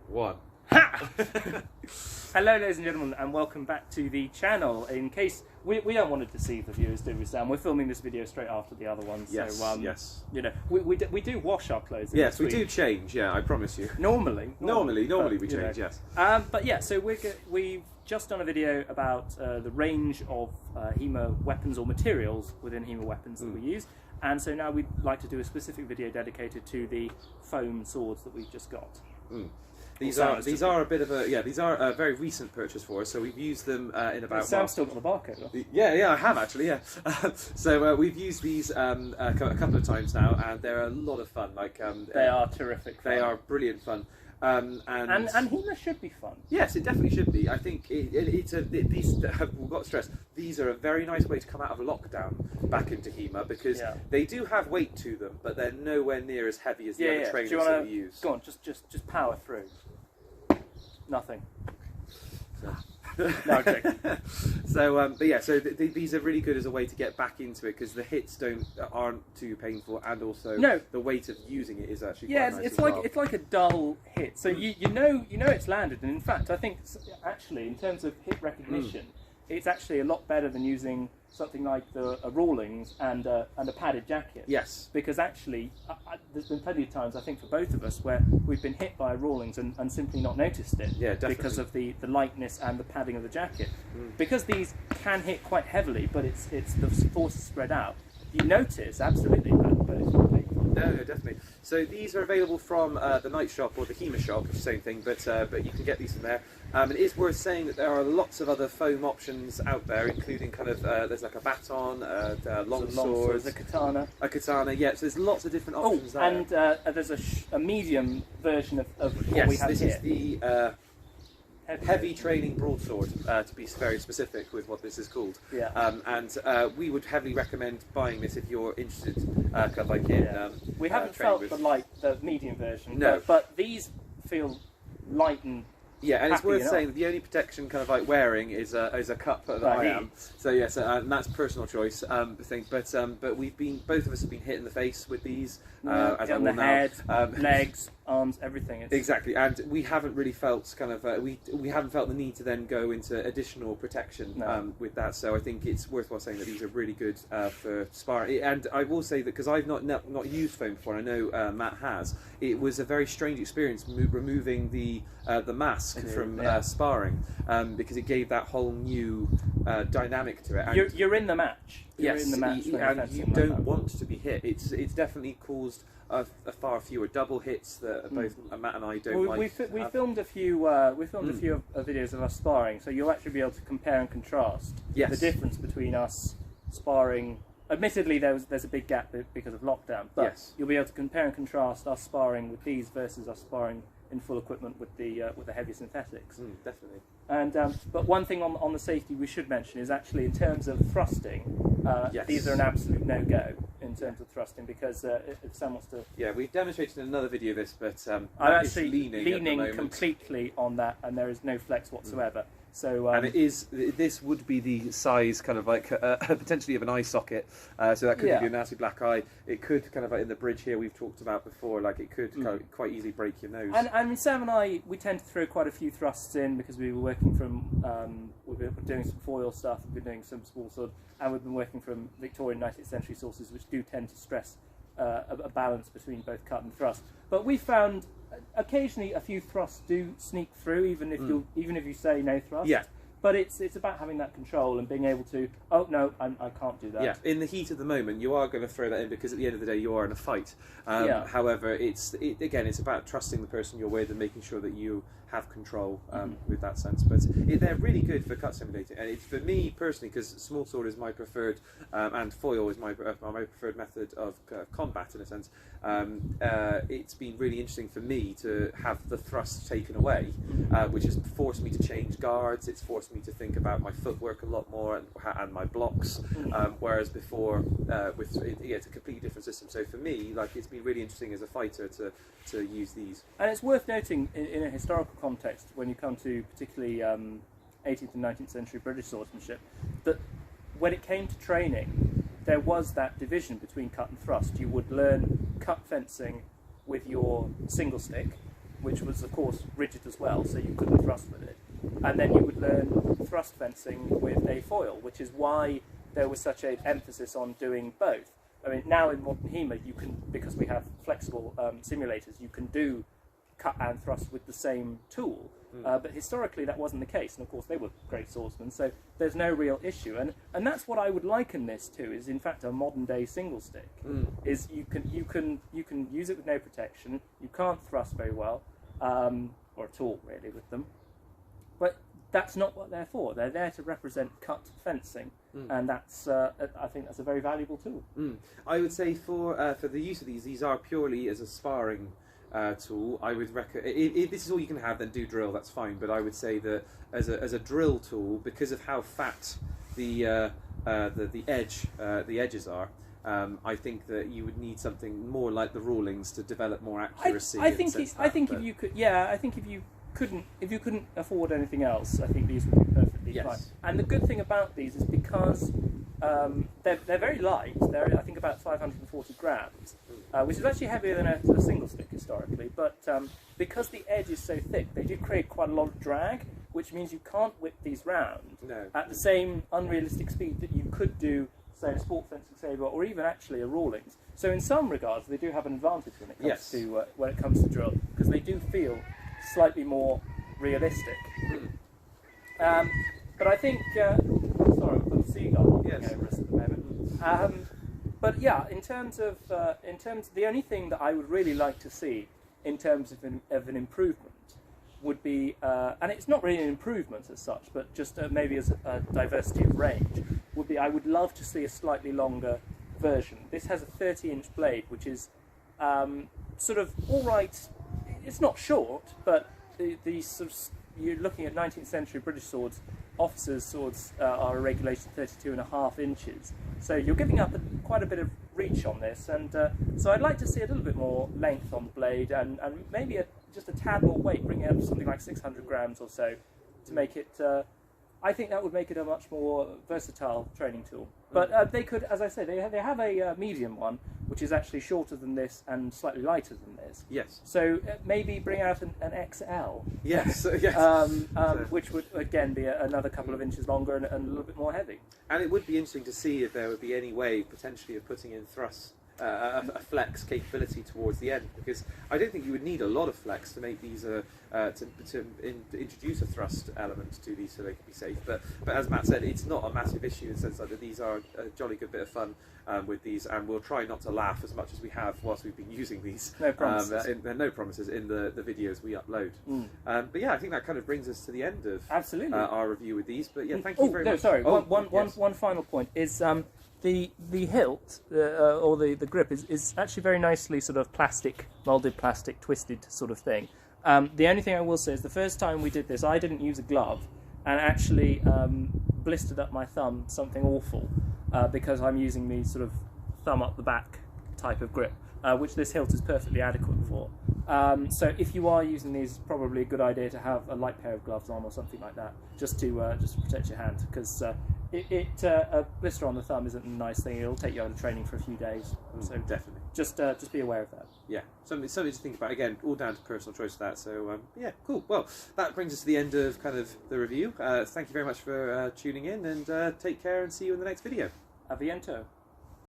One. Ha! Hello ladies and gentlemen, and welcome back to the channel. In case we don't want to deceive the viewers, do we, Sam? We're filming this video straight after the other one, Yes, so yes. you know, we do wash our clothes in Yes, we between. do change, yeah, I promise you. Normally we you know. change, yes. But yeah, so we've just done a video about the range of HEMA weapons or materials within HEMA weapons that we use, and so now we'd like to do a specific video dedicated to the foam swords that we've just got. These are a bit of a these are a very recent purchase for us. So we've used them in about. Sam's still got the barcode on. Yeah, I have actually. Yeah, so we've used these a couple of times now, and they're a lot of fun. Like they are terrific. They are brilliant fun. And HEMA should be fun. Yes, it definitely should be. I think we've got to stress, these are a very nice way to come out of lockdown back into HEMA, because they do have weight to them, but they're nowhere near as heavy as the other trainers that we use. Go on, just power through. Nothing. So. No, okay. So, but yeah, so these are really good as a way to get back into it, because the hits aren't too painful, and also the weight of using it is actually quite nice it's like a dull hit. So you know it's landed, and in fact, I think actually in terms of hit recognition, it's actually a lot better than using something like a Rawlings and a padded jacket. Yes. Because actually, there's been plenty of times, I think, for both of us, where we've been hit by a Rawlings and simply not noticed it. Yeah, definitely. Because of the lightness and the padding of the jacket. Because these can hit quite heavily, but it's the force is spread out. You notice, absolutely, but it's not painful. No, definitely. So these are available from the Night Shop or the HEMA Shop, same thing, but you can get these from there. And it is worth saying that there are lots of other foam options out there, including kind of there's like a baton, long swords, a katana. Yeah. So there's lots of different options there. And there's a medium version of what we have this here. is the heavy training broadsword, to be very specific with what this is called. Yeah. And we would heavily recommend buying this if you're interested, kind of like in. We haven't felt the medium version. No. But these feel light and. Yeah, and it's worth enough. saying that the only protection kind of like wearing is a cup that I am. So yes, and that's personal choice thing. But both of us have been hit in the face with these. As on the head, legs, arms, everything. Exactly, and we haven't really felt kind of we haven't felt the need to then go into additional protection with that. So I think it's worthwhile saying that these are really good for sparring. And I will say that because I've not used foam before, and I know Matt has. It was a very strange experience removing the mask from sparring, because it gave that whole new dynamic to it. And you're in the match. You're in the match, and you don't want to be hit. It's definitely caused a far fewer double hits that both Matt and I don't like. We filmed a few videos of us sparring, so you'll actually be able to compare and contrast the difference between us sparring. Admittedly, there's a big gap because of lockdown, but you'll be able to compare and contrast us sparring with these versus us sparring in full equipment with the heavy synthetics. Definitely. And but one thing on the safety we should mention is actually in terms of thrusting, these are an absolute no-go in terms of thrusting, because if Sam wants to... Yeah, we've demonstrated in another video this, but I'm actually leaning completely on that, and there is no flex whatsoever. So, and this would be the size kind of like potentially of an eye socket, so that could give you a nasty black eye. It could kind of like in the bridge here we've talked about before, like it could kind of quite easily break your nose. And Sam and I, we tend to throw quite a few thrusts in because we were working from, we've been doing some foil stuff, we've been doing some small sword, and we've been working from Victorian 19th century sources, which do tend to stress a balance between both cut and thrust. But we found occasionally a few thrusts do sneak through, even if you say no thrust. Yeah. But it's about having that control and being able to, oh no, I can't do that. Yeah, in the heat of the moment, you are going to throw that in because at the end of the day, you are in a fight. However, it's about trusting the person you're with and making sure that you have control with that sense. But they're really good for cut simulating, and it's for me personally, because small sword is my preferred and foil is my preferred method of combat in a sense. It's been really interesting for me to have the thrust taken away, which has forced me to change guards. It's forced me to think about my footwork a lot more and my blocks, whereas before it's a completely different system. So for me, like, it's been really interesting as a fighter to use these. And it's worth noting in a historical context, when you come to particularly 18th and 19th century British swordsmanship, that when it came to training, there was that division between cut and thrust. You would learn cut fencing with your single stick, which was of course rigid as well, so you couldn't thrust with it. And then you would learn thrust fencing with a foil, which is why there was such an emphasis on doing both. I mean, now in modern HEMA, you can, because we have flexible simulators, you can do cut and thrust with the same tool. But historically, that wasn't the case. And of course, they were great swordsmen, so there's no real issue. And that's what I would liken this to, is in fact a modern-day single stick. Is you can use it with no protection. You can't thrust very well, or at all really with them. But that's not what they're for. They're there to represent cut fencing, and that's I think that's a very valuable tool. I would say for the use of these are purely as a sparring tool. I would recommend, if this is all you can have, then do drill. That's fine. But I would say that as a drill tool, because of how fat the edges are, I think that you would need something more like the Rawlings to develop more accuracy. I think if you could, I think if you couldn't afford anything else, I think these would be perfectly fine. And the good thing about these is because they're very light. They're, I think, about 540 grams, which is actually heavier than a single stick historically. But because the edge is so thick, they do create quite a lot of drag, which means you can't whip these round at the same unrealistic speed that you could do, say, a sport fencing saber or even actually a Rawlings. So in some regards, they do have an advantage when it comes to drill, because they do feel slightly more realistic. But I think, sorry, I've got a seagull looking over us at the moment. But yeah, in terms of the only thing that I would really like to see in terms of an improvement would be, and it's not really an improvement as such, but just maybe as a diversity of range, would be I would love to see a slightly longer version. This has a 30-inch blade, which is sort of all right. It's not short, but the sort of, you're looking at 19th century British swords. Officers' swords are a regulation 32.5 inches, so you're giving up quite a bit of reach on this, and so I'd like to see a little bit more length on the blade, and maybe just a tad more weight, bring it up to something like 600 grams or so, to make it. I think that would make it a much more versatile training tool. But they could, as I say, they have a medium one, which is actually shorter than this and slightly lighter than this. Yes. So maybe bring out an XL. Yes. Yes. Which would again be another couple of inches longer and a little bit more heavy. And it would be interesting to see if there would be any way potentially of putting in thrust. A flex capability towards the end, because I don't think you would need a lot of flex to make these to introduce a thrust element to these so they can be safe. But as Matt said, it's not a massive issue in the sense that these are a jolly good bit of fun with these, and we'll try not to laugh as much as we have whilst we've been using these. No promises. No promises in the videos we upload. But yeah, I think that kind of brings us to the end of our review with these. But yeah, thank you very much. Sorry, one final point is. The hilt, or the grip, is actually very nicely sort of plastic, moulded plastic, twisted sort of thing. The only thing I will say is the first time we did this, I didn't use a glove, and actually blistered up my thumb something awful, because I'm using the sort of thumb up the back type of grip, which this hilt is perfectly adequate for. So if you are using these, it's probably a good idea to have a light pair of gloves on or something like that, just to protect your hand, because a blister on the thumb isn't a nice thing. It'll take you out of training for a few days. So definitely, just be aware of that. Yeah, something to think about. Again, all down to personal choice of that. So yeah, cool. Well, that brings us to the end of kind of the review. Thank you very much for tuning in, and take care, and see you in the next video. A bientôt.